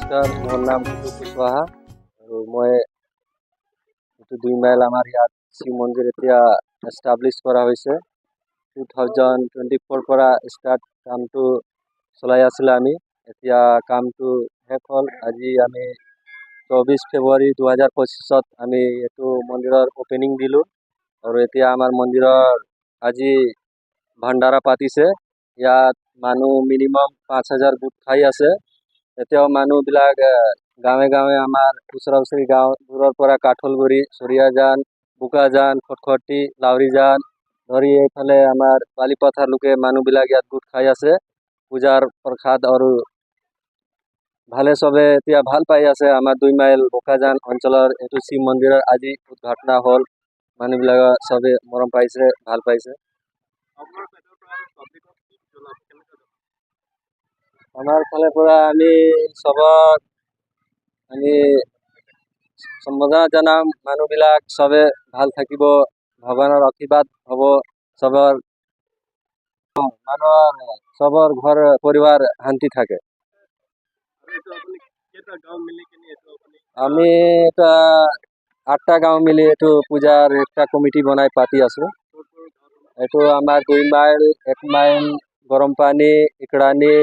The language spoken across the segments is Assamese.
নমস্কাৰ, মোৰ নাম কুটু কুশৱাহা আৰু মই 2 মাইল আমাৰ ইয়াত শিৱ মন্দিৰ এতিয়া এষ্টাব্লিছ কৰা হৈছে। 2024 পৰা ষ্টাৰ্ট কামটো চলাই আছিলে আমি। এতিয়া কামটো শেষ হ'ল। আজি আমি 24 ফেব্ৰুৱাৰী 2025 আমি এইটো মন্দিৰৰ ওপেনিং দিলোঁ আৰু এতিয়া আমাৰ মন্দিৰৰ আজি ভাণ্ডাৰা পাতিছে। ইয়াত মানুহ মিনিমাম 5000 গোট খাই আছে। এতিয়াও মানুহবিলাক গাঁৱে গাঁৱে আমাৰ ওচৰা ওচৰি গাঁওবোৰৰ পৰা কাঠলগুৰি, চৰিয়াজান, বোকাজান, খটখটি, লাউৰিজান ধৰি এইফালে আমাৰ বালিপথাৰ লোকে মানুহবিলাক ইয়াত গোট খাই আছে পূজাৰ প্ৰসাদ আৰু ভালে চবে এতিয়া ভাল পাই আছে। আমাৰ 2 মাইল বোকাজান অঞ্চলৰ এইটো শিৱ মন্দিৰৰ আজি উদ্ঘাটন হ'ল। মানুহবিলাক চবে মৰম পাইছে, ভাল পাইছে। আমাৰ ফালৰ পৰা আমি চবক আমি সম্বোধনা জনাম। মানুহবিলাক চবে ভাল থাকিব, ভগৱানৰ আশীৰ্বাদ হ'ব চবৰ, মানুহৰ চবৰ ঘৰ পৰিবাৰ শান্তি থাকে। আমি এটা 8টা গাঁও মিলি এইটো পূজাৰ একটা কমিটি বনাই পাতি আছো। এইটো আমাৰ 2 মাইল, 1 মাইল গৰমপানী, ইকৰানী,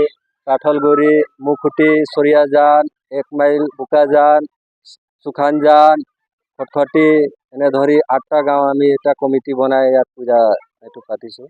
কাঠলগুৰি, মুখুটি, চৰিয়াজান, 1 মাইল বোকাজান, সুখানজান, খটখটি এনে ধৰি 8টা গাঁও আমি এটা কমিটি বনাই ইয়াত পূজা এইটো পাতিছোঁ।